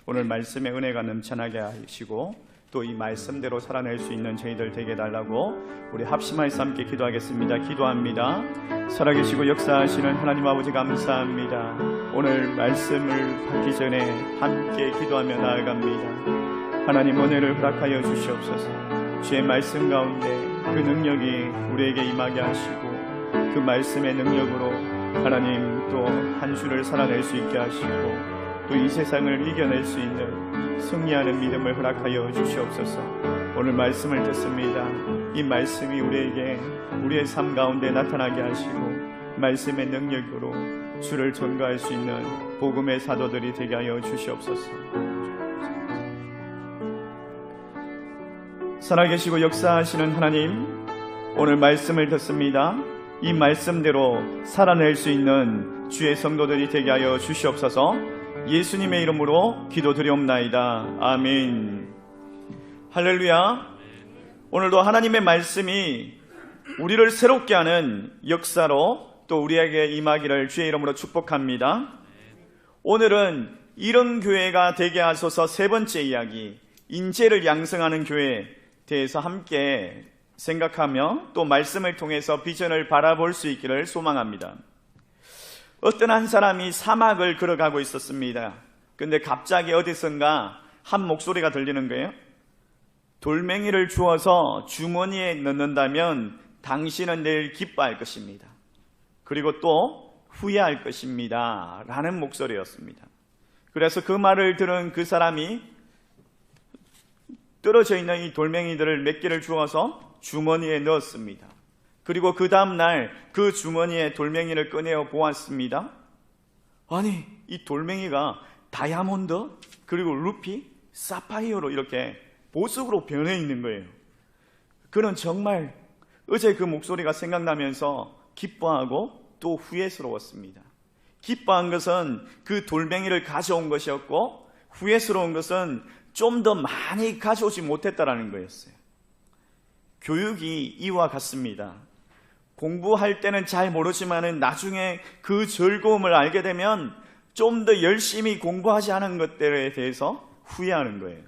오늘 말씀의 은혜가 넘쳐나게 하시고 또 이 말씀대로 살아낼 수 있는 저희들 되게 해달라고 우리 합심하여서 함께 기도하겠습니다. 기도합니다. 살아계시고 역사하시는 하나님 아버지 감사합니다. 오늘 말씀을 받기 전에 함께 기도하며 나아갑니다. 하나님 은혜를 허락하여 주시옵소서. 주의 말씀 가운데 그 능력이 우리에게 임하게 하시고 그 말씀의 능력으로 하나님 또 한 주를 살아낼 수 있게 하시고 또 이 세상을 이겨낼 수 있는 승리하는 믿음을 허락하여 주시옵소서. 오늘 말씀을 듣습니다. 이 말씀이 우리에게 우리의 삶 가운데 나타나게 하시고 말씀의 능력으로 주를 전가할 수 있는 복음의 사도들이 되게 하여 주시옵소서. 살아계시고 역사하시는 하나님, 오늘 말씀을 듣습니다. 이 말씀대로 살아낼 수 있는 주의 성도들이 되게 하여 주시옵소서. 예수님의 이름으로 기도드리옵나이다. 아멘. 할렐루야. 오늘도 하나님의 말씀이 우리를 새롭게 하는 역사로 또 우리에게 임하기를 주의 이름으로 축복합니다. 오늘은 이런 교회가 되게 하소서 세 번째 이야기, 인재를 양성하는 교회에 대해서 함께 생각하며 또 말씀을 통해서 비전을 바라볼 수 있기를 소망합니다. 어떤 한 사람이 사막을 걸어가고 있었습니다. 근데 갑자기 어디선가 한 목소리가 들리는 거예요. 돌멩이를 주워서 주머니에 넣는다면 당신은 내일 기뻐할 것입니다. 그리고 또 후회할 것입니다. 라는 목소리였습니다. 그래서 그 말을 들은 그 사람이 떨어져 있는 이 돌멩이들을 몇 개를 주워서 주머니에 넣었습니다. 그리고 그 다음날 그 주머니에 돌멩이를 꺼내어 보았습니다. 아니, 이 돌멩이가 다이아몬드, 그리고 루피, 사파이어로 이렇게 보석으로 변해 있는 거예요. 그는 정말 어제 그 목소리가 생각나면서 기뻐하고 또 후회스러웠습니다. 기뻐한 것은 그 돌멩이를 가져온 것이었고, 후회스러운 것은 좀 더 많이 가져오지 못했다라는 거였어요. 교육이 이와 같습니다. 공부할 때는 잘 모르지만은 나중에 그 즐거움을 알게 되면 좀 더 열심히 공부하지 않은 것들에 대해서 후회하는 거예요.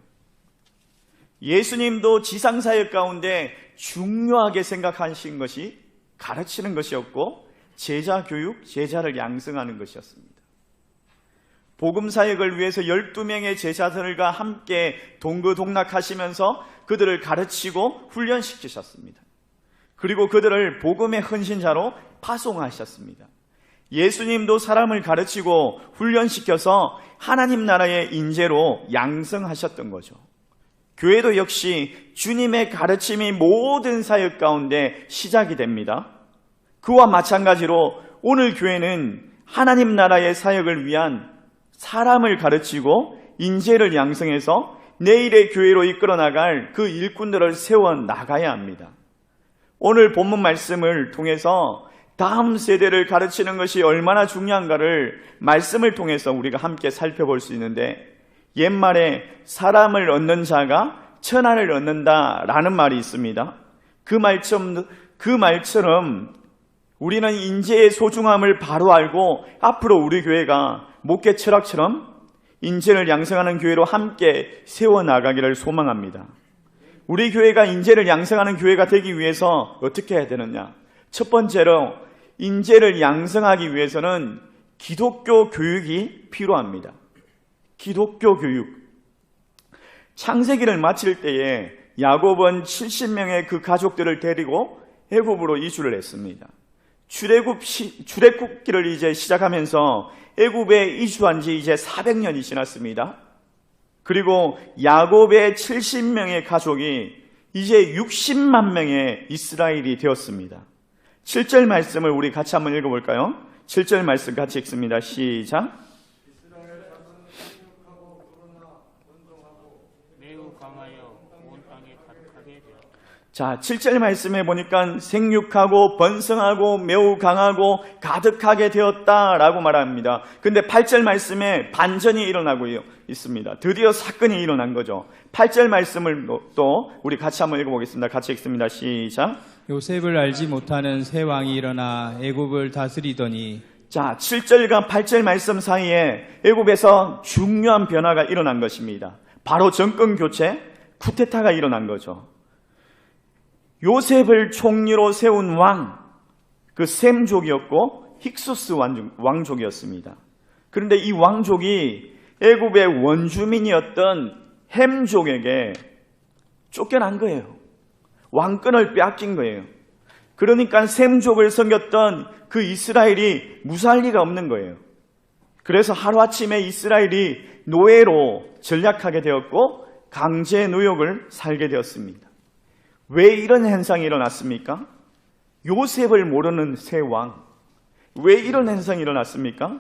예수님도 지상사역 가운데 중요하게 생각하신 것이 가르치는 것이었고 제자 교육, 제자를 양성하는 것이었습니다. 복음사역을 위해서 12명의 제자들과 함께 동거동락하시면서 그들을 가르치고 훈련시키셨습니다. 그리고 그들을 복음의 헌신자로 파송하셨습니다. 예수님도 사람을 가르치고 훈련시켜서 하나님 나라의 인재로 양성하셨던 거죠. 교회도 역시 주님의 가르침이 모든 사역 가운데 시작이 됩니다. 그와 마찬가지로 오늘 교회는 하나님 나라의 사역을 위한 사람을 가르치고 인재를 양성해서 내일의 교회로 이끌어 나갈 그 일꾼들을 세워 나가야 합니다. 오늘 본문 말씀을 통해서 다음 세대를 가르치는 것이 얼마나 중요한가를 말씀을 통해서 우리가 함께 살펴볼 수 있는데, 옛말에 사람을 얻는 자가 천하를 얻는다라는 말이 있습니다. 그 말처럼 우리는 인재의 소중함을 바로 알고 앞으로 우리 교회가 목회 철학처럼 인재를 양성하는 교회로 함께 세워나가기를 소망합니다. 우리 교회가 인재를 양성하는 교회가 되기 위해서 어떻게 해야 되느냐? 첫 번째로 인재를 양성하기 위해서는 기독교 교육이 필요합니다. 기독교 교육. 창세기를 마칠 때에 야곱은 70명의 그 가족들을 데리고 애굽으로 이주를 했습니다. 출애굽기를 이제 시작하면서 애굽에 이주한 지 이제 400년이 지났습니다. 그리고 야곱의 70명의 가족이 이제 60만 명의 이스라엘이 되었습니다. 7절 말씀을 우리 같이 한번 읽어볼까요? 7절 말씀 같이 읽습니다. 시작. 자, 7절 말씀에 보니까 생육하고 번성하고 매우 강하고 가득하게 되었다라고 말합니다. 근데 8절 말씀에 반전이 일어나고 있습니다. 드디어 사건이 일어난 거죠. 8절 말씀을 또 우리 같이 한번 읽어보겠습니다. 같이 읽습니다. 시작. 요셉을 알지 못하는 새 왕이 일어나 애굽을 다스리더니 자, 7절과 8절 말씀 사이에 애굽에서 중요한 변화가 일어난 것입니다. 바로 정권 교체, 쿠데타가 일어난 거죠. 요셉을 총리로 세운 왕, 그 셈족이었고 힉소스 왕족이었습니다. 그런데 이 왕족이 애굽의 원주민이었던 햄족에게 쫓겨난 거예요. 왕권을 빼앗긴 거예요. 그러니까 셈족을 섬겼던 그 이스라엘이 무사할 리가 없는 거예요. 그래서 하루아침에 이스라엘이 노예로 전락하게 되었고 강제 노역을 살게 되었습니다. 왜 이런 현상이 일어났습니까? 요셉을 모르는 새 왕. 왜 이런 현상이 일어났습니까?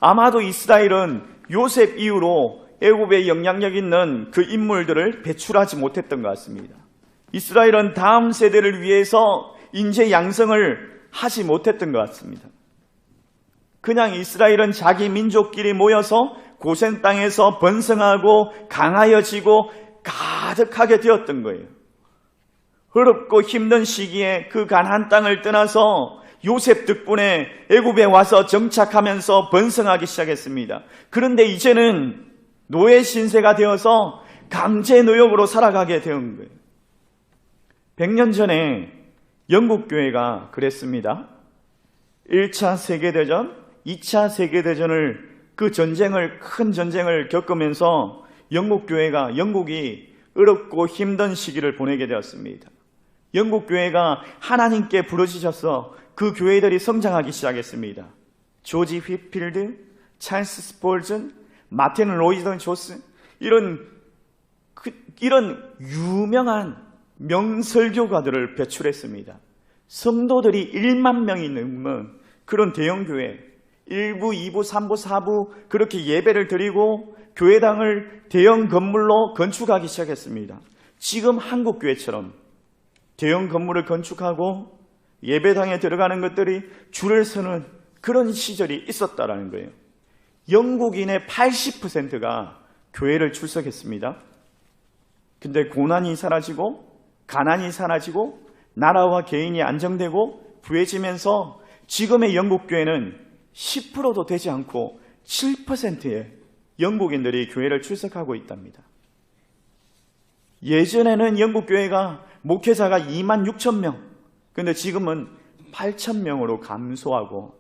아마도 이스라엘은 요셉 이후로 애굽에 영향력 있는 그 인물들을 배출하지 못했던 것 같습니다. 이스라엘은 다음 세대를 위해서 인재 양성을 하지 못했던 것 같습니다. 그냥 이스라엘은 자기 민족끼리 모여서 고센 땅에서 번성하고 강하여지고 가득하게 되었던 거예요. 어렵고 힘든 시기에 그 가나안 땅을 떠나서 요셉 덕분에 애굽에 와서 정착하면서 번성하기 시작했습니다. 그런데 이제는 노예 신세가 되어서 강제 노역으로 살아가게 된 거예요. 100년 전에 영국 교회가 그랬습니다. 1차 세계대전, 2차 세계대전을 큰 전쟁을 겪으면서 영국이 어렵고 힘든 시기를 보내게 되었습니다. 영국 교회가 하나님께 부르짖어서 그 교회들이 성장하기 시작했습니다. 조지 휘필드, 찰스 스폴전, 마틴 로이드 조스 이런 유명한 명설교가들을 배출했습니다. 성도들이 1만 명이 넘는 그런 대형교회 1부, 2부, 3부, 4부 그렇게 예배를 드리고 교회당을 대형 건물로 건축하기 시작했습니다. 지금 한국교회처럼 대형 건물을 건축하고 예배당에 들어가는 것들이 줄을 서는 그런 시절이 있었다라는 거예요. 영국인의 80%가 교회를 출석했습니다. 근데 고난이 사라지고 가난이 사라지고 나라와 개인이 안정되고 부해지면서 지금의 영국교회는 10%도 되지 않고 7%의 영국인들이 교회를 출석하고 있답니다. 예전에는 영국교회가 목회자가 2만 6천 명, 근데 지금은 8천 명으로 감소하고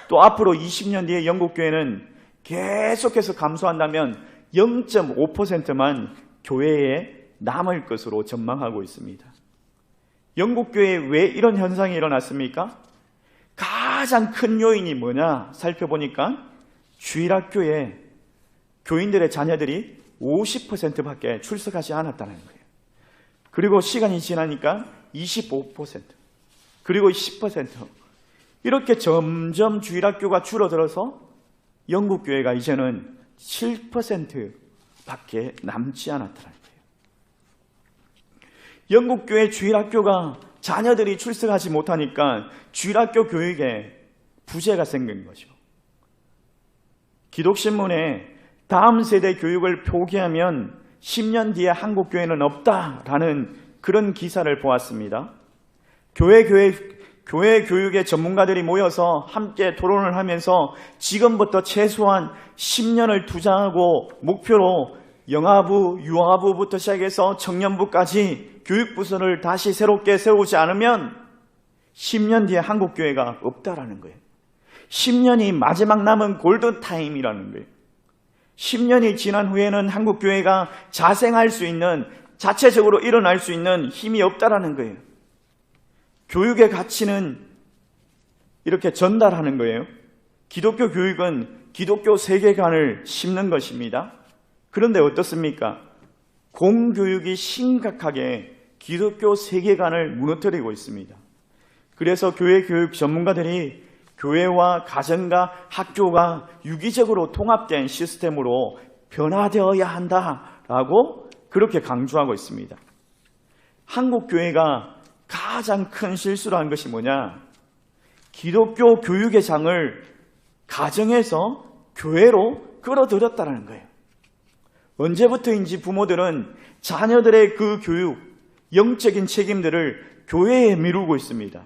또 앞으로 20년 뒤에 영국교회는 계속해서 감소한다면 0.5%만 교회에 남을 것으로 전망하고 있습니다. 영국교회에 왜 이런 현상이 일어났습니까? 가장 큰 요인이 뭐냐 살펴보니까 주일학교에 교인들의 자녀들이 50%밖에 출석하지 않았다는 거예요. 그리고 시간이 지나니까 25%, 그리고 10%, 이렇게 점점 주일학교가 줄어들어서 영국교회가 이제는 7%밖에 남지 않았다는 거예요. 영국교회 주일학교가 자녀들이 출석하지 못하니까 주일학교 교육에 부재가 생긴 거죠. 기독신문에 다음 세대 교육을 포기하면 10년 뒤에 한국교회는 없다라는 그런 기사를 보았습니다. 교회 교육의 전문가들이 모여서 함께 토론을 하면서 지금부터 최소한 10년을 투자하고 목표로 영아부, 유아부부터 시작해서 청년부까지 교육부서를 다시 새롭게 세우지 않으면 10년 뒤에 한국교회가 없다라는 거예요. 10년이 마지막 남은 골든타임이라는 거예요. 10년이 지난 후에는 한국교회가 자생할 수 있는, 자체적으로 일어날 수 있는 힘이 없다라는 거예요. 교육의 가치는 이렇게 전달하는 거예요. 기독교 교육은 기독교 세계관을 심는 것입니다. 그런데 어떻습니까? 공교육이 심각하게 기독교 세계관을 무너뜨리고 있습니다. 그래서 교회 교육 전문가들이 교회와 가정과 학교가 유기적으로 통합된 시스템으로 변화되어야 한다라고 그렇게 강조하고 있습니다. 한국 교회가 가장 큰 실수를 한 것이 뭐냐? 기독교 교육의 장을 가정에서 교회로 끌어들였다는 거예요. 언제부터인지 부모들은 자녀들의 그 교육, 영적인 책임들을 교회에 미루고 있습니다.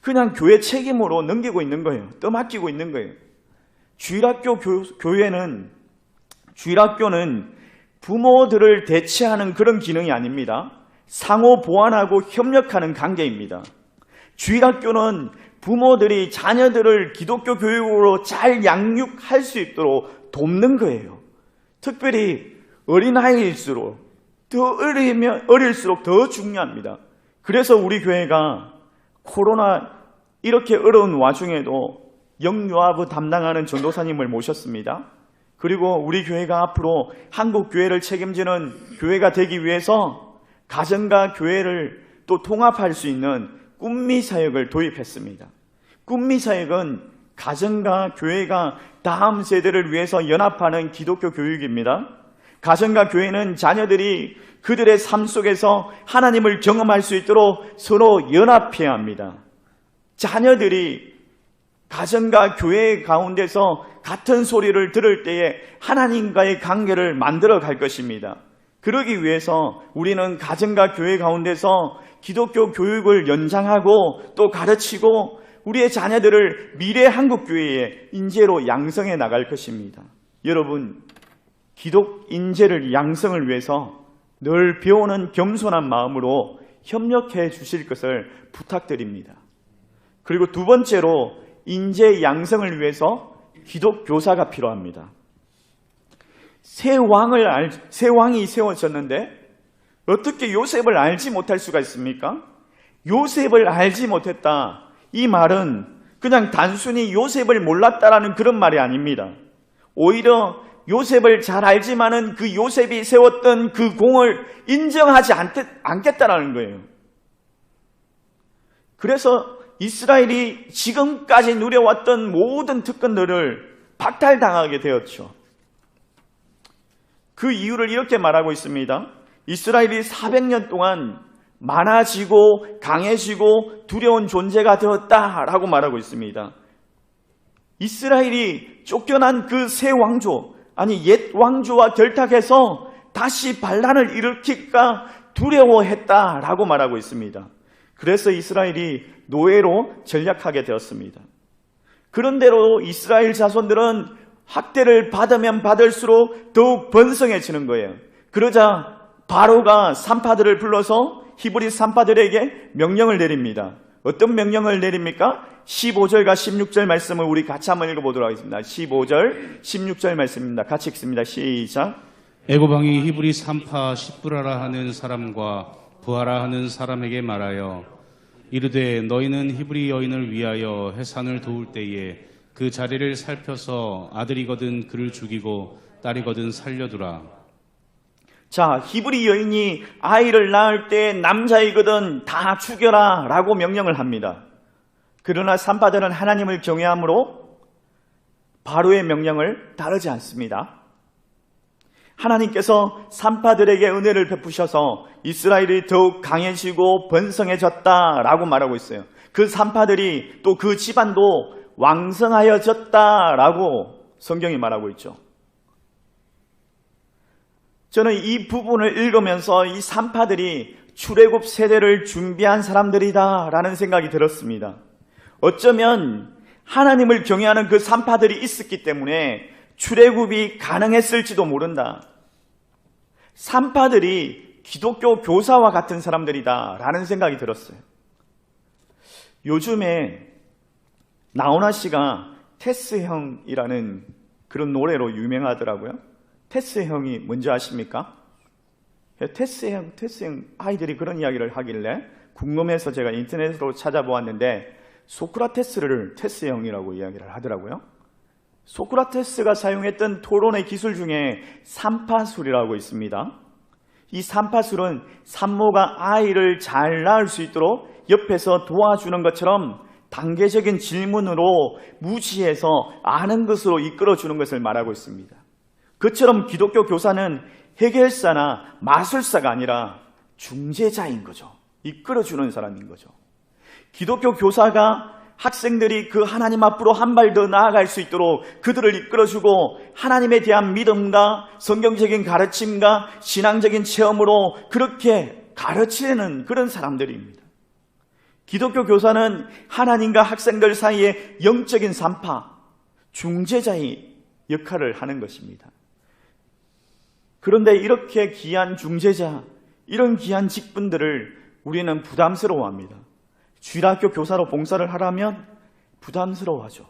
그냥 교회 책임으로 넘기고 있는 거예요. 떠맡기고 있는 거예요. 주일학교는 부모들을 대체하는 그런 기능이 아닙니다. 상호 보완하고 협력하는 관계입니다. 주일학교는 부모들이 자녀들을 기독교 교육으로 잘 양육할 수 있도록 돕는 거예요. 특별히 어린아이일수록 더 어릴수록 더 중요합니다. 그래서 우리 교회가 코로나 이렇게 어려운 와중에도 영유아부 담당하는 전도사님을 모셨습니다. 그리고 우리 교회가 앞으로 한국 교회를 책임지는 교회가 되기 위해서 가정과 교회를 또 통합할 수 있는 꿈미 사역을 도입했습니다. 꿈미 사역은 가정과 교회가 다음 세대를 위해서 연합하는 기독교 교육입니다. 가정과 교회는 자녀들이 그들의 삶 속에서 하나님을 경험할 수 있도록 서로 연합해야 합니다. 자녀들이 가정과 교회 가운데서 같은 소리를 들을 때에 하나님과의 관계를 만들어 갈 것입니다. 그러기 위해서 우리는 가정과 교회 가운데서 기독교 교육을 연장하고 또 가르치고 우리의 자녀들을 미래 한국교회의 인재로 양성해 나갈 것입니다. 여러분, 기독 인재를 양성을 위해서 늘 배우는 겸손한 마음으로 협력해 주실 것을 부탁드립니다. 그리고 두 번째로 인재 양성을 위해서 기독 교사가 필요합니다. 새 왕이 세워졌는데 어떻게 요셉을 알지 못할 수가 있습니까? 요셉을 알지 못했다. 이 말은 그냥 단순히 요셉을 몰랐다라는 그런 말이 아닙니다. 오히려 요셉을 잘 알지만은 그 요셉이 세웠던 그 공을 인정하지 않겠다라는 거예요. 그래서 이스라엘이 지금까지 누려왔던 모든 특권들을 박탈당하게 되었죠. 그 이유를 이렇게 말하고 있습니다. 이스라엘이 400년 동안 많아지고 강해지고 두려운 존재가 되었다라고 말하고 있습니다. 이스라엘이 쫓겨난 그 새 왕조, 아니 옛 왕조와 결탁해서 다시 반란을 일으킬까 두려워했다라고 말하고 있습니다. 그래서 이스라엘이 노예로 전락하게 되었습니다. 그런대로 이스라엘 자손들은 학대를 받으면 받을수록 더욱 번성해지는 거예요. 그러자 바로가 산파들을 불러서 히브리 산파들에게 명령을 내립니다. 어떤 명령을 내립니까? 15절과 16절 말씀을 우리 같이 한번 읽어보도록 하겠습니다. 15절, 16절 말씀입니다. 같이 읽습니다. 시작. 애고방이 히브리 산파 시브라라 하는 사람과 부하라 하는 사람에게 말하여 이르되 너희는 히브리 여인을 위하여 해산을 도울 때에 그 자리를 살펴서 아들이거든 그를 죽이고 딸이거든 살려두라. 자, 히브리 여인이 아이를 낳을 때 남자이거든 다 죽여라 라고 명령을 합니다. 그러나 산파들은 하나님을 경외함으로 바로의 명령을 따르지 않습니다. 하나님께서 산파들에게 은혜를 베푸셔서 이스라엘이 더욱 강해지고 번성해졌다라고 말하고 있어요. 그 산파들이 또 그 집안도 왕성하여졌다라고 성경이 말하고 있죠. 저는 이 부분을 읽으면서 이 산파들이 출애굽 세대를 준비한 사람들이다라는 생각이 들었습니다. 어쩌면 하나님을 경외하는 그 산파들이 있었기 때문에 출애굽이 가능했을지도 모른다. 산파들이 기독교 교사와 같은 사람들이다라는 생각이 들었어요. 요즘에 나훈아 씨가 테스 형이라는 그런 노래로 유명하더라고요. 테스 형이 뭔지 아십니까? 테스 형 아이들이 그런 이야기를 하길래 궁금해서 제가 인터넷으로 찾아보았는데 소크라테스를 테스 형이라고 이야기를 하더라고요. 소크라테스가 사용했던 토론의 기술 중에 산파술이라고 있습니다. 이 산파술은 산모가 아이를 잘 낳을 수 있도록 옆에서 도와주는 것처럼 단계적인 질문으로 무지해서 아는 것으로 이끌어주는 것을 말하고 있습니다. 그처럼 기독교 교사는 해결사나 마술사가 아니라 중재자인 거죠. 이끌어주는 사람인 거죠. 기독교 교사가 학생들이 그 하나님 앞으로 한 발 더 나아갈 수 있도록 그들을 이끌어주고 하나님에 대한 믿음과 성경적인 가르침과 신앙적인 체험으로 그렇게 가르치는 그런 사람들입니다. 기독교 교사는 하나님과 학생들 사이의 영적인 산파, 중재자의 역할을 하는 것입니다. 그런데 이렇게 귀한 중재자, 이런 귀한 직분들을 우리는 부담스러워합니다. 주일학교 교사로 봉사를 하라면 부담스러워하죠.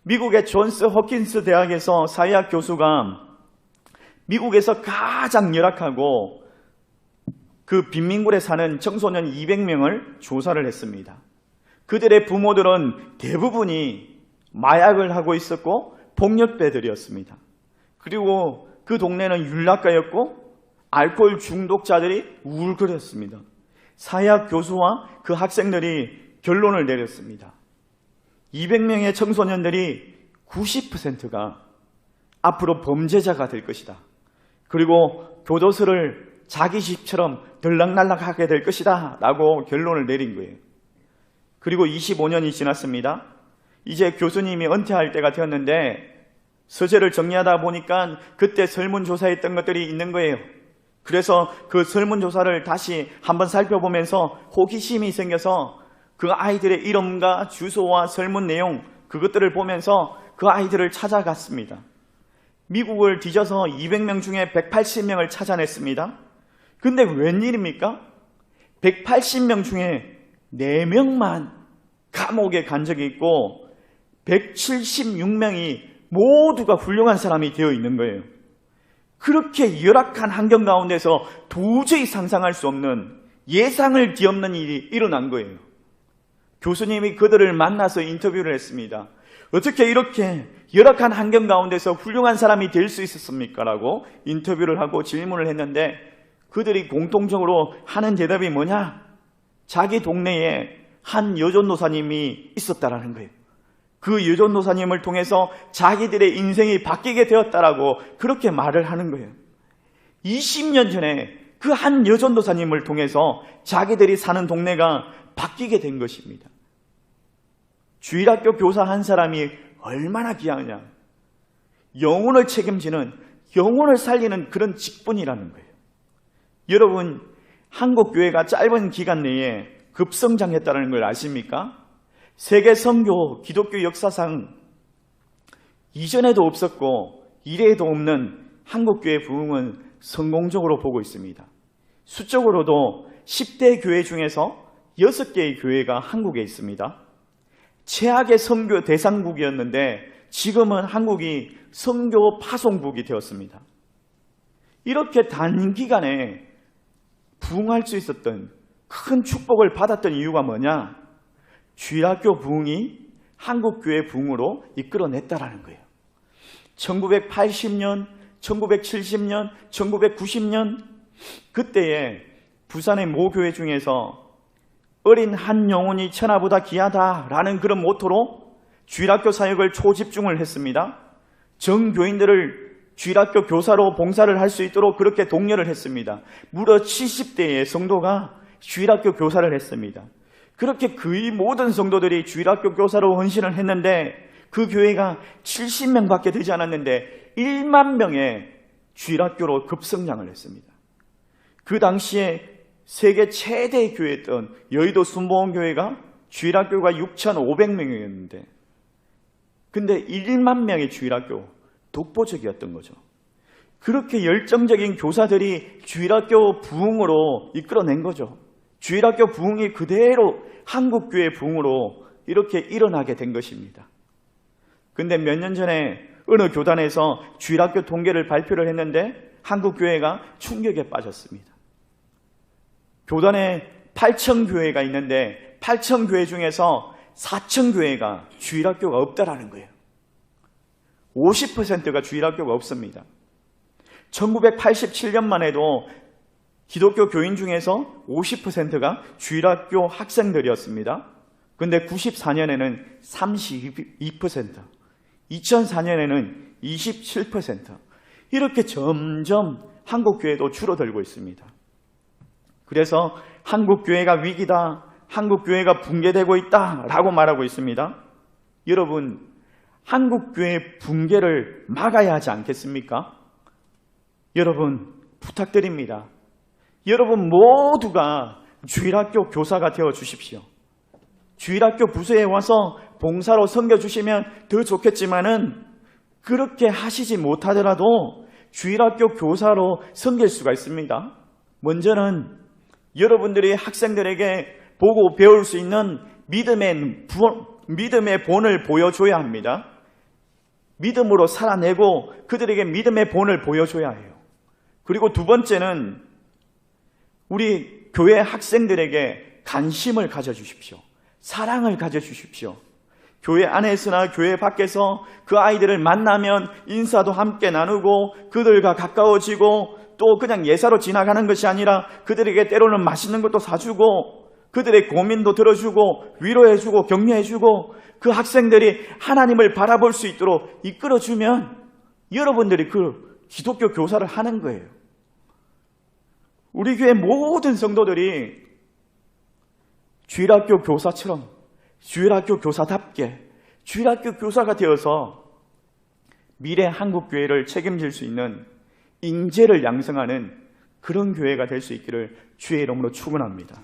미국의 존스 호킨스 대학에서 사회학 교수가 미국에서 가장 열악하고 그 빈민굴에 사는 청소년 200명을 조사를 했습니다. 그들의 부모들은 대부분이 마약을 하고 있었고 폭력배들이었습니다. 그리고 그 동네는 율락가였고 알코올 중독자들이 우울거렸습니다. 사회학 교수와 그 학생들이 결론을 내렸습니다. 200명의 청소년들이 90%가 앞으로 범죄자가 될 것이다. 그리고 교도소를 자기 집처럼 들락날락하게 될 것이다 라고 결론을 내린 거예요. 그리고 25년이 지났습니다. 이제 교수님이 은퇴할 때가 되었는데 서재를 정리하다 보니까 그때 설문조사했던 것들이 있는 거예요. 그래서 그 설문조사를 다시 한번 살펴보면서 호기심이 생겨서 그 아이들의 이름과 주소와 설문 내용 그것들을 보면서 그 아이들을 찾아갔습니다. 미국을 뒤져서 200명 중에 180명을 찾아냈습니다. 근데 웬일입니까? 180명 중에 4명만 감옥에 간 적이 있고 176명이 모두가 훌륭한 사람이 되어 있는 거예요. 그렇게 열악한 환경 가운데서 도저히 상상할 수 없는 예상을 뒤엎는 일이 일어난 거예요. 교수님이 그들을 만나서 인터뷰를 했습니다. 어떻게 이렇게 열악한 환경 가운데서 훌륭한 사람이 될 수 있었습니까? 라고 인터뷰를 하고 질문을 했는데 그들이 공통적으로 하는 대답이 뭐냐? 자기 동네에 한 여전도사님이 있었다라는 거예요. 그 여전도사님을 통해서 자기들의 인생이 바뀌게 되었다라고 그렇게 말을 하는 거예요. 20년 전에 그 한 여전도사님을 통해서 자기들이 사는 동네가 바뀌게 된 것입니다. 주일학교 교사 한 사람이 얼마나 귀하냐. 영혼을 책임지는, 영혼을 살리는 그런 직분이라는 거예요. 여러분, 한국교회가 짧은 기간 내에 급성장했다는 걸 아십니까? 세계 선교 기독교 역사상 이전에도 없었고 이래에도 없는 한국교회 부흥은 성공적으로 보고 있습니다. 수적으로도 10대 교회 중에서 6개의 교회가 한국에 있습니다. 최악의 선교 대상국이었는데 지금은 한국이 선교 파송국이 되었습니다. 이렇게 단기간에 부흥할 수 있었던 큰 축복을 받았던 이유가 뭐냐? 주일학교 부흥이 한국교회 부흥으로 이끌어냈다라는 거예요. 1980년, 1970년, 1990년 그때에 부산의 모 교회 중에서 어린 한 영혼이 천하보다 귀하다라는 그런 모토로 주일학교 사역을 초집중을 했습니다. 정교인들을 주일학교 교사로 봉사를 할 수 있도록 그렇게 독려를 했습니다. 무려 70대의 성도가 주일학교 교사를 했습니다. 그렇게 거의 모든 성도들이 주일학교 교사로 헌신을 했는데 그 교회가 70명밖에 되지 않았는데 1만 명의 주일학교로 급성장을 했습니다. 그 당시에 세계 최대 교회였던 여의도 순복음교회가 주일학교가 6,500명이었는데 근데 1만 명의 주일학교, 독보적이었던 거죠. 그렇게 열정적인 교사들이 주일학교 부흥으로 이끌어낸 거죠. 주일학교 부흥이 그대로 한국교회 부흥으로 이렇게 일어나게 된 것입니다. 근데 몇 년 전에 어느 교단에서 주일학교 통계를 발표를 했는데 한국교회가 충격에 빠졌습니다. 교단에 8,000교회가 있는데 8,000교회 중에서 4,000교회가 주일학교가 없다라는 거예요. 50%가 주일학교가 없습니다. 1987년만 해도 기독교 교인 중에서 50%가 주일학교 학생들이었습니다. 근데 94년에는 32%, 2004년에는 27%, 이렇게 점점 한국교회도 줄어들고 있습니다. 그래서 한국교회가 위기다, 한국교회가 붕괴되고 있다라고 말하고 있습니다. 여러분, 한국교회 붕괴를 막아야 하지 않겠습니까? 여러분, 부탁드립니다. 여러분 모두가 주일학교 교사가 되어 주십시오. 주일학교 부서에 와서 봉사로 섬겨주시면 더 좋겠지만은 그렇게 하시지 못하더라도 주일학교 교사로 섬길 수가 있습니다. 먼저는 여러분들이 학생들에게 보고 배울 수 있는 믿음의 본을 보여줘야 합니다. 믿음으로 살아내고 그들에게 믿음의 본을 보여줘야 해요. 그리고 두 번째는 우리 교회 학생들에게 관심을 가져주십시오. 사랑을 가져주십시오. 교회 안에서나 교회 밖에서 그 아이들을 만나면 인사도 함께 나누고 그들과 가까워지고 또 그냥 예사로 지나가는 것이 아니라 그들에게 때로는 맛있는 것도 사주고 그들의 고민도 들어주고 위로해주고 격려해주고 그 학생들이 하나님을 바라볼 수 있도록 이끌어주면 여러분들이 그 기독교 교사를 하는 거예요. 우리 교회 모든 성도들이 주일학교 교사처럼 주일학교 교사답게 주일학교 교사가 되어서 미래 한국교회를 책임질 수 있는 인재를 양성하는 그런 교회가 될 수 있기를 주의 이름으로 축원합니다.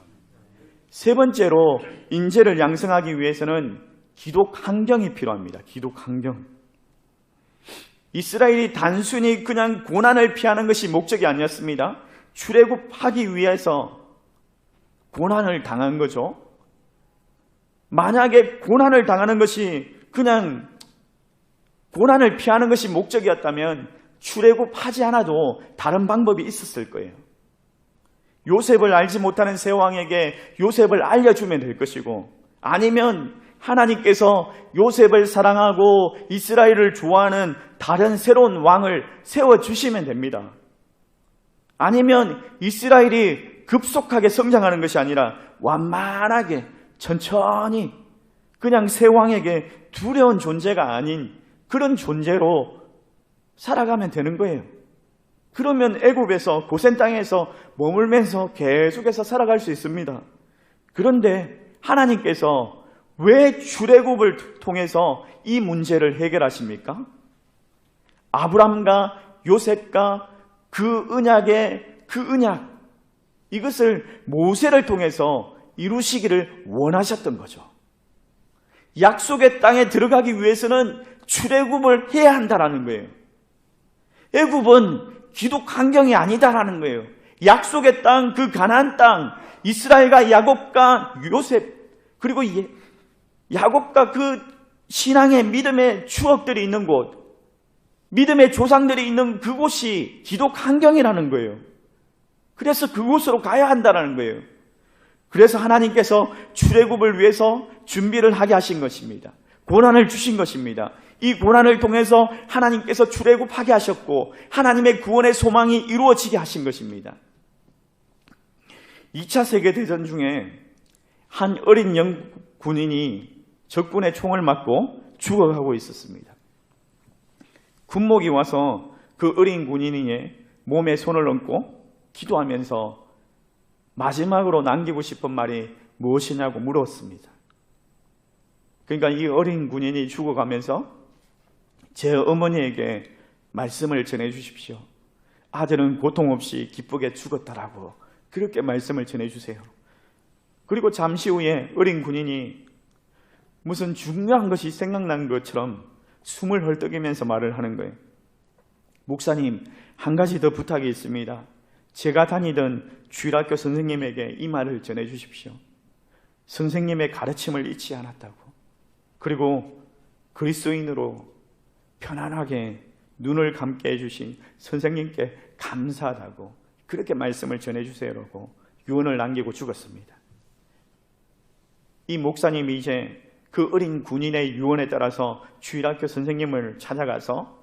세 번째로 인재를 양성하기 위해서는 기독 환경이 필요합니다. 기독 환경. 이스라엘이 단순히 그냥 고난을 피하는 것이 목적이 아니었습니다. 출애굽하기 위해서 고난을 당한 거죠. 만약에 고난을 당하는 것이 그냥 고난을 피하는 것이 목적이었다면 출애굽하지 않아도 다른 방법이 있었을 거예요. 요셉을 알지 못하는 새 왕에게 요셉을 알려주면 될 것이고 아니면 하나님께서 요셉을 사랑하고 이스라엘을 좋아하는 다른 새로운 왕을 세워주시면 됩니다. 아니면 이스라엘이 급속하게 성장하는 것이 아니라 완만하게 천천히 그냥 새 왕에게 두려운 존재가 아닌 그런 존재로 살아가면 되는 거예요. 그러면 애굽에서 고센 땅에서 머물면서 계속해서 살아갈 수 있습니다. 그런데 하나님께서 왜 출애굽을 통해서 이 문제를 해결하십니까? 아브람과 요셉과 그 언약 이것을 모세를 통해서 이루시기를 원하셨던 거죠. 약속의 땅에 들어가기 위해서는 출애굽을 해야 한다라는 거예요. 애굽은 기독 환경이 아니다라는 거예요. 약속의 땅, 그 가나안 땅, 이스라엘과 야곱과 요셉 그리고 야곱과 그 신앙의 믿음의 추억들이 있는 곳, 믿음의 조상들이 있는 그곳이 기독 환경이라는 거예요. 그래서 그곳으로 가야 한다는 거예요. 그래서 하나님께서 출애굽을 위해서 준비를 하게 하신 것입니다. 고난을 주신 것입니다. 이 고난을 통해서 하나님께서 출애굽하게 하셨고 하나님의 구원의 소망이 이루어지게 하신 것입니다. 2차 세계대전 중에 한 어린 영국 군인이 적군의 총을 맞고 죽어가고 있었습니다. 군목이 와서 그 어린 군인의 몸에 손을 얹고 기도하면서 마지막으로 남기고 싶은 말이 무엇이냐고 물었습니다. 그러니까 이 어린 군인이 죽어가면서 제 어머니에게 말씀을 전해주십시오. 아들은 고통 없이 기쁘게 죽었다라고 그렇게 말씀을 전해주세요. 그리고 잠시 후에 어린 군인이 무슨 중요한 것이 생각난 것처럼 숨을 헐떡이면서 말을 하는 거예요. 목사님, 한 가지 더 부탁이 있습니다. 제가 다니던 주일학교 선생님에게 이 말을 전해주십시오. 선생님의 가르침을 잊지 않았다고. 그리고 그리스도인으로 편안하게 눈을 감게 해주신 선생님께 감사하다고 그렇게 말씀을 전해주세요라고 유언을 남기고 죽었습니다. 이 목사님이 이제 그 어린 군인의 유언에 따라서 주일학교 선생님을 찾아가서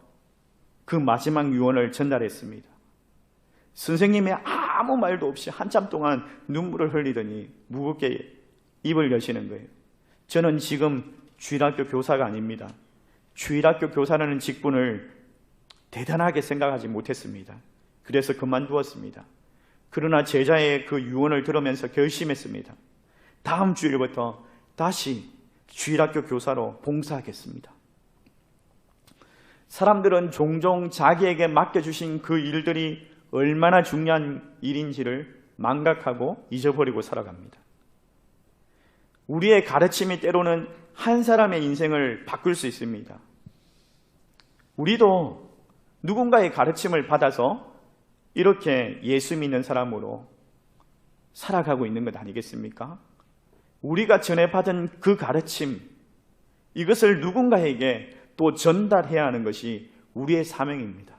그 마지막 유언을 전달했습니다. 선생님이 아무 말도 없이 한참 동안 눈물을 흘리더니 무겁게 입을 여시는 거예요. 저는 지금 주일학교 교사가 아닙니다. 주일학교 교사라는 직분을 대단하게 생각하지 못했습니다. 그래서 그만두었습니다. 그러나 제자의 그 유언을 들으면서 결심했습니다. 다음 주일부터 다시 주일학교 교사로 봉사하겠습니다. 사람들은 종종 자기에게 맡겨주신 그 일들이 얼마나 중요한 일인지를 망각하고 잊어버리고 살아갑니다. 우리의 가르침이 때로는 한 사람의 인생을 바꿀 수 있습니다. 우리도 누군가의 가르침을 받아서 이렇게 예수 믿는 사람으로 살아가고 있는 것 아니겠습니까? 우리가 전해받은 그 가르침, 이것을 누군가에게 또 전달해야 하는 것이 우리의 사명입니다.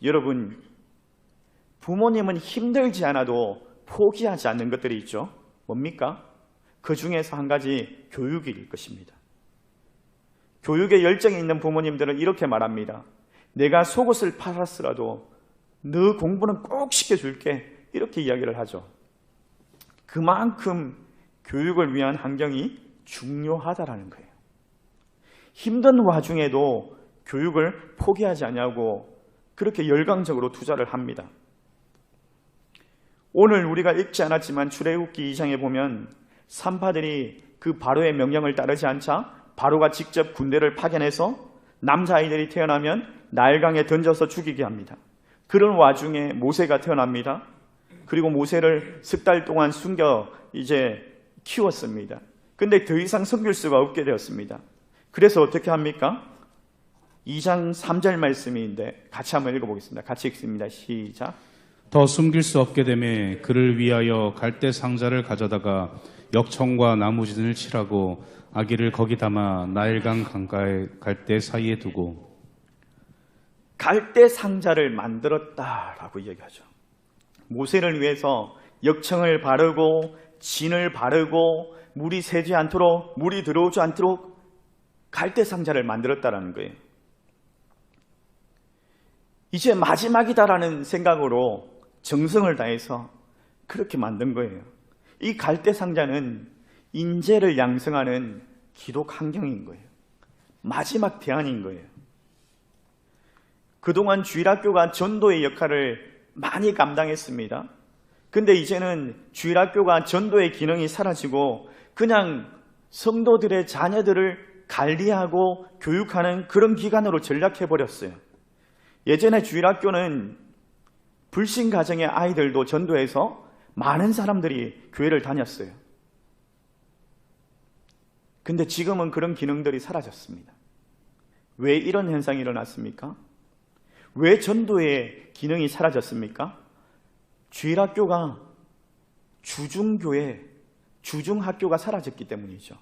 여러분, 부모님은 힘들지 않아도 포기하지 않는 것들이 있죠. 뭡니까? 그 중에서 한 가지 교육일 것입니다. 교육에 열정이 있는 부모님들은 이렇게 말합니다. 내가 속옷을 팔았으라도 너 공부는 꼭 시켜줄게. 이렇게 이야기를 하죠. 그만큼 교육을 위한 환경이 중요하다라는 거예요. 힘든 와중에도 교육을 포기하지 않냐고 그렇게 열광적으로 투자를 합니다. 오늘 우리가 읽지 않았지만 출애굽기 2장에 보면 산파들이 그 바로의 명령을 따르지 않자 바로가 직접 군대를 파견해서 남자아이들이 태어나면 나일강에 던져서 죽이게 합니다. 그런 와중에 모세가 태어납니다. 그리고 모세를 10달 동안 숨겨 이제 키웠습니다. 근데 더 이상 섬길 수가 없게 되었습니다. 그래서 어떻게 합니까? 2장 3절 말씀인데 같이 한번 읽어보겠습니다. 같이 읽습니다. 시작. 더 숨길 수 없게 되매 그를 위하여 갈대 상자를 가져다가 역청과 나무진을 칠하고 아기를 거기 담아 나일강 강가에 갈대 사이에 두고 갈대 상자를 만들었다라고 이야기하죠. 모세를 위해서 역청을 바르고 진을 바르고 물이 새지 않도록 물이 들어오지 않도록 갈대 상자를 만들었다라는 거예요. 이제 마지막이다라는 생각으로 정성을 다해서 그렇게 만든 거예요. 이 갈대 상자는 인재를 양성하는 기독 환경인 거예요. 마지막 대안인 거예요. 그동안 주일학교가 전도의 역할을 많이 감당했습니다. 근데 이제는 주일학교가 전도의 기능이 사라지고 그냥 성도들의 자녀들을 관리하고 교육하는 그런 기관으로 전락해버렸어요. 예전에 주일학교는 불신 가정의 아이들도 전도해서 많은 사람들이 교회를 다녔어요. 근데 지금은 그런 기능들이 사라졌습니다. 왜 이런 현상이 일어났습니까? 왜 전도의 기능이 사라졌습니까? 주일학교가 주중교회, 주중학교가 사라졌기 때문이죠.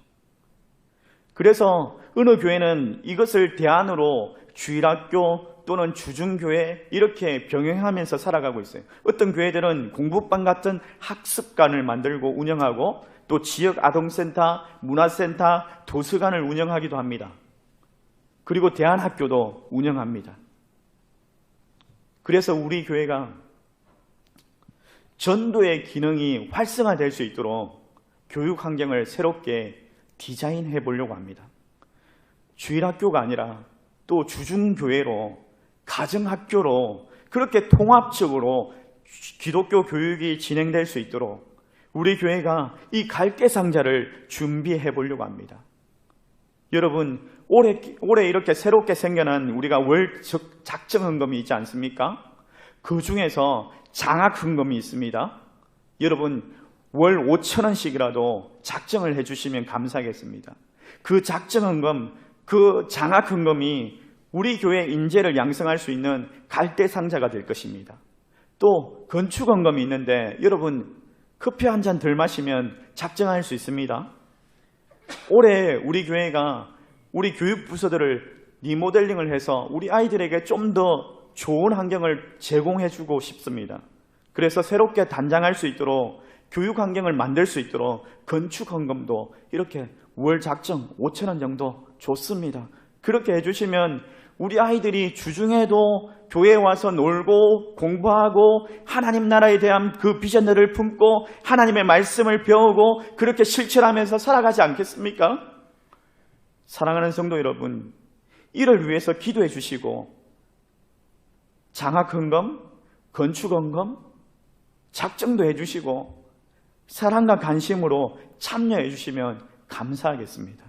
그래서 어느 교회는 이것을 대안으로 주일학교 또는 주중교회 이렇게 병행하면서 살아가고 있어요. 어떤 교회들은 공부방 같은 학습관을 만들고 운영하고 또 지역 아동센터, 문화센터, 도서관을 운영하기도 합니다. 그리고 대안학교도 운영합니다. 그래서 우리 교회가 전도의 기능이 활성화될 수 있도록 교육 환경을 새롭게 디자인해 보려고 합니다. 주일학교가 아니라 또 주중교회로, 가정학교로 그렇게 통합적으로 기독교 교육이 진행될 수 있도록 우리 교회가 이 갈대 상자를 준비해 보려고 합니다. 여러분, 올해 이렇게 새롭게 생겨난 우리가 월 작정헌금이 있지 않습니까? 그 중에서 장학헌금이 있습니다. 여러분, 월 5,000원씩이라도 작정을 해주시면 감사하겠습니다. 그 작정헌금, 그 장학헌금이 우리 교회 인재를 양성할 수 있는 갈대 상자가 될 것입니다. 또 건축헌금이 있는데 여러분, 커피 한 잔 덜 마시면 작정할 수 있습니다. 올해 우리 교회가 우리 교육부서들을 리모델링을 해서 우리 아이들에게 좀 더 좋은 환경을 제공해주고 싶습니다. 그래서 새롭게 단장할 수 있도록 교육 환경을 만들 수 있도록 건축헌금도 이렇게 월 작정 5,000원 정도 좋습니다. 그렇게 해주시면 우리 아이들이 주중에도 교회에 와서 놀고 공부하고 하나님 나라에 대한 그 비전들을 품고 하나님의 말씀을 배우고 그렇게 실천하면서 살아가지 않겠습니까? 사랑하는 성도 여러분, 이를 위해서 기도해 주시고 장학헌금, 건축헌금 작정도 해주시고 사랑과 관심으로 참여해 주시면 감사하겠습니다.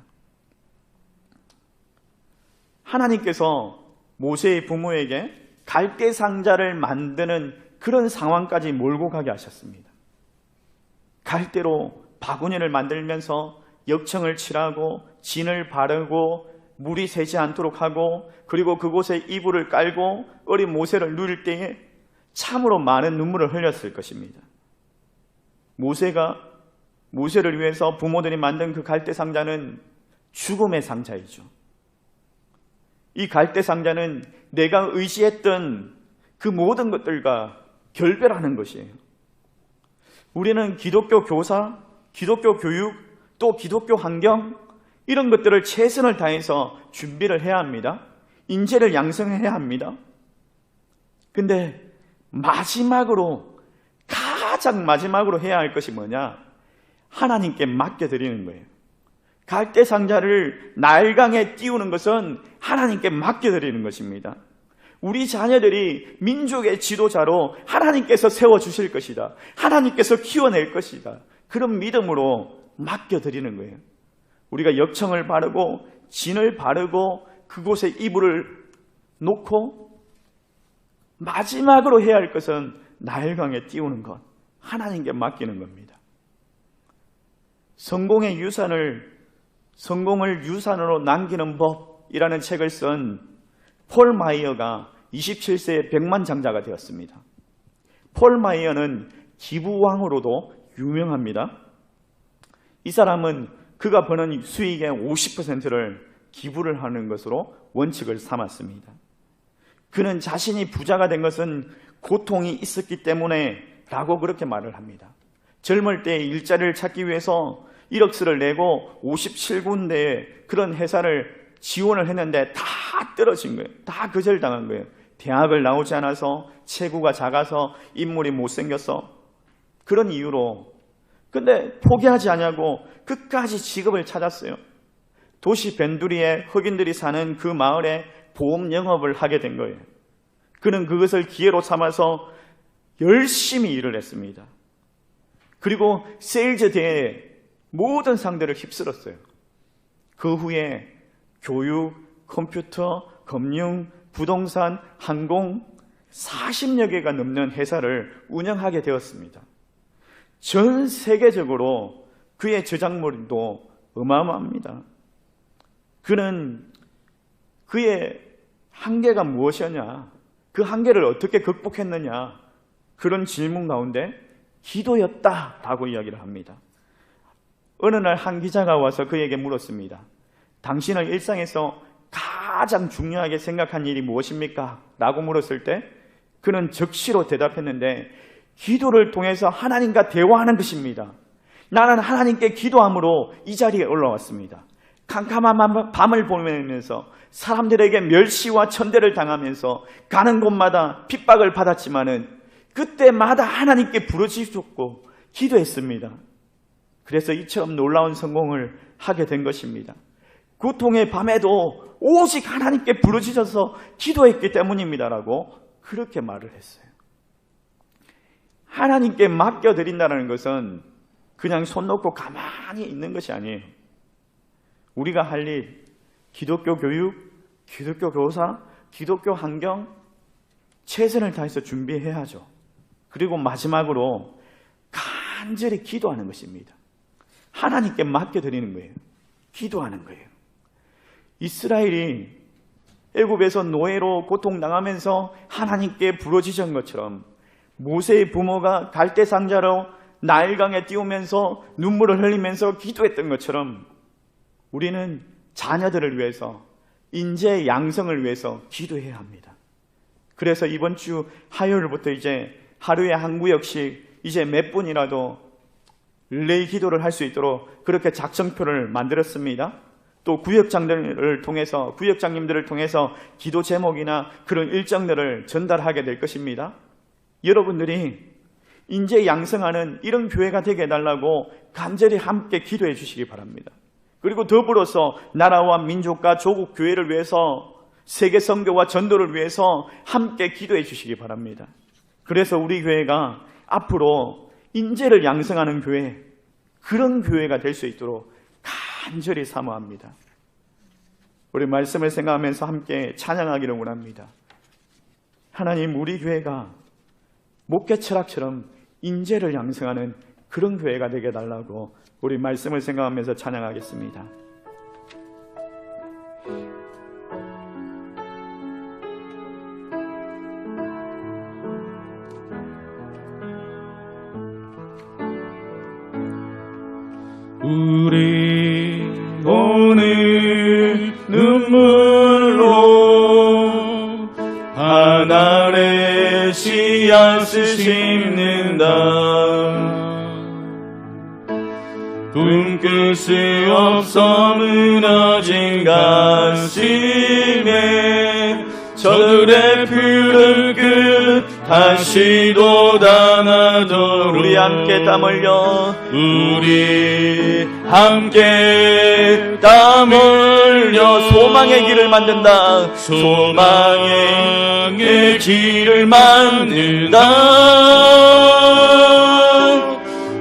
하나님께서 모세의 부모에게 갈대 상자를 만드는 그런 상황까지 몰고 가게 하셨습니다. 갈대로 바구니를 만들면서 역청을 칠하고 진을 바르고 물이 새지 않도록 하고 그리고 그곳에 이불을 깔고 어린 모세를 누릴 때에 참으로 많은 눈물을 흘렸을 것입니다. 모세를 위해서 부모들이 만든 그 갈대 상자는 죽음의 상자이죠. 이 갈대 상자는 내가 의지했던 그 모든 것들과 결별하는 것이에요. 우리는 기독교 교사, 기독교 교육, 또 기독교 환경 이런 것들을 최선을 다해서 준비를 해야 합니다. 인재를 양성해야 합니다. 근데 가장 마지막으로 해야 할 것이 뭐냐? 하나님께 맡겨드리는 거예요. 갈대 상자를 나일강에 띄우는 것은 하나님께 맡겨드리는 것입니다. 우리 자녀들이 민족의 지도자로 하나님께서 세워주실 것이다. 하나님께서 키워낼 것이다. 그런 믿음으로 맡겨드리는 거예요. 우리가 역청을 바르고 진을 바르고 그곳에 이불을 놓고 마지막으로 해야 할 것은 나일강에 띄우는 것, 하나님께 맡기는 겁니다. 성공을 유산으로 남기는 법이라는 책을 쓴 폴 마이어가 27세에 백만장자가 되었습니다. 폴 마이어는 기부왕으로도 유명합니다. 이 사람은 그가 버는 수익의 50%를 기부를 하는 것으로 원칙을 삼았습니다. 그는 자신이 부자가 된 것은 고통이 있었기 때문에 라고 그렇게 말을 합니다. 젊을 때 일자리를 찾기 위해서 1억스를 내고 57군데의 그런 회사를 지원을 했는데 다 떨어진 거예요. 다 거절당한 거예요. 대학을 나오지 않아서, 체구가 작아서, 인물이 못생겨서 그런 이유로. 근데 포기하지 않냐고 끝까지 직업을 찾았어요. 도시 변두리에 흑인들이 사는 그 마을에 보험 영업을 하게 된 거예요. 그는 그것을 기회로 삼아서 열심히 일을 했습니다. 그리고 세일즈 대회에 모든 상대를 휩쓸었어요. 그 후에 교육, 컴퓨터, 금융, 부동산, 항공 40여 개가 넘는 회사를 운영하게 되었습니다. 전 세계적으로 그의 저작물도 어마어마합니다. 그의 한계가 무엇이었냐? 그 한계를 어떻게 극복했느냐? 그런 질문 가운데 기도였다라고 이야기를 합니다. 어느 날 한 기자가 와서 그에게 물었습니다. 당신은 일상에서 가장 중요하게 생각한 일이 무엇입니까? 라고 물었을 때 그는 적시로 대답했는데 기도를 통해서 하나님과 대화하는 것입니다. 나는 하나님께 기도함으로 이 자리에 올라왔습니다. 캄캄한 밤을 보내면서 사람들에게 멸시와 천대를 당하면서 가는 곳마다 핍박을 받았지만은 그때마다 하나님께 부르짖었고 기도했습니다. 그래서 이처럼 놀라운 성공을 하게 된 것입니다. 고통의 밤에도 오직 하나님께 부르짖어서 기도했기 때문입니다라고 그렇게 말을 했어요. 하나님께 맡겨드린다는 것은 그냥 손 놓고 가만히 있는 것이 아니에요. 우리가 할 일, 기독교 교육, 기독교 교사, 기독교 환경 최선을 다해서 준비해야죠. 그리고 마지막으로 간절히 기도하는 것입니다. 하나님께 맡겨드리는 거예요. 기도하는 거예요. 이스라엘이 애굽에서 노예로 고통당하면서 하나님께 부르짖은 것처럼 모세의 부모가 갈대 상자로 나일강에 띄우면서 눈물을 흘리면서 기도했던 것처럼 우리는 자녀들을 위해서 인재 양성을 위해서 기도해야 합니다. 그래서 이번 주 화요일부터 이제 하루에 한 구역씩 이제 몇 분이라도 릴레이 기도를 할 수 있도록 그렇게 작성표를 만들었습니다. 또 구역장님들을 통해서 기도 제목이나 그런 일정들을 전달하게 될 것입니다. 여러분들이 인재 양성하는 이런 교회가 되게 해달라고 간절히 함께 기도해 주시기 바랍니다. 그리고 더불어서 나라와 민족과 조국 교회를 위해서 세계 선교와 전도를 위해서 함께 기도해 주시기 바랍니다. 그래서 우리 교회가 앞으로 인재를 양성하는 교회, 그런 교회가 될 수 있도록 간절히 사모합니다. 우리 말씀을 생각하면서 함께 찬양하기를 원합니다. 하나님, 우리 교회가 목회 철학처럼 인재를 양성하는 그런 교회가 되게 해달라고 우리 말씀을 생각하면서 찬양하겠습니다. 우리 오늘 눈물로 하늘의 씨앗을 심는다. 꿈꿀 수 없어 무너진 가슴에 저들의 푸른 끝 다시 돋아나도록 우리 함께 땀 흘려 우리 함께 땀 흘려 소망의 길을 만든다. 소망의 길을 만든다.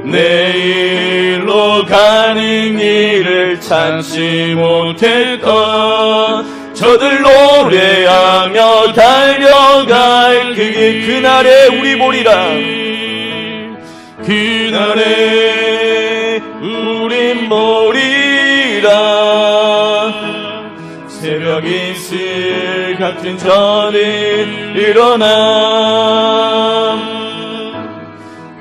내일로 가는 길을 찾지 못했던 저들 노래하며 달려갈 그날에 우리 보리라. 그날에 우린 보리라. 새벽 이슬 같은 저는 일어나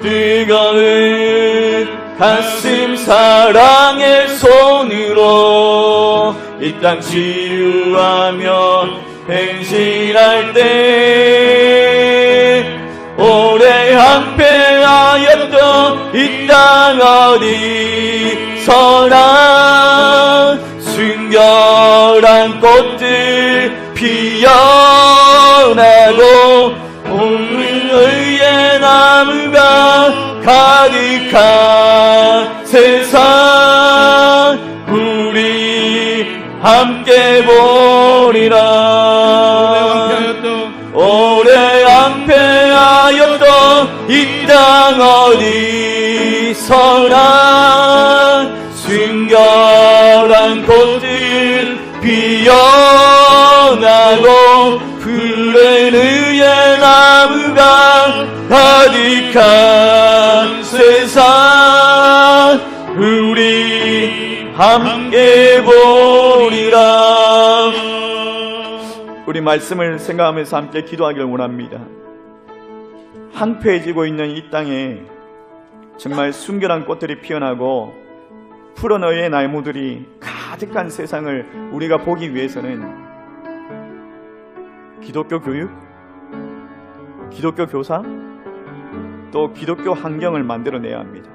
뜨거운 가슴 사랑의 손으로 이 땅 치유하며 행진할 때 오래 항폐하였던 이 땅 어디서나 순결한 꽃들 피어나고 오늘 의의 나무가 가득한 세상 우리 함께 보리라. 오래 항폐하였던 이 땅 어디서나 순결한 꽃들 피어나고 푸른 의의 나무가 가득한 세상 우리 함께 보리라. 우리 말씀을 생각하면서 함께 기도하기를 원합니다. 항폐해지고 있는 이 땅에 정말 순결한 꽃들이 피어나고 푸른 의의 나무들이 가득한 세상을 우리가 보기 위해서는 기독교 교육, 기독교 교사, 또 기독교 환경을 만들어내야 합니다.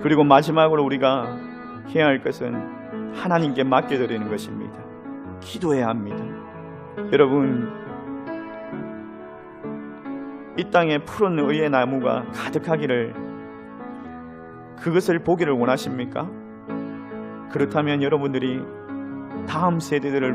그리고 마지막으로 우리가 해야 할 것은 하나님께 맡겨드리는 것입니다. 기도해야 합니다. 여러분, 이 땅에 푸른 의의 나무가 가득하기를 그것을 보기를 원하십니까? 그렇다면 여러분들이 다음 세대들을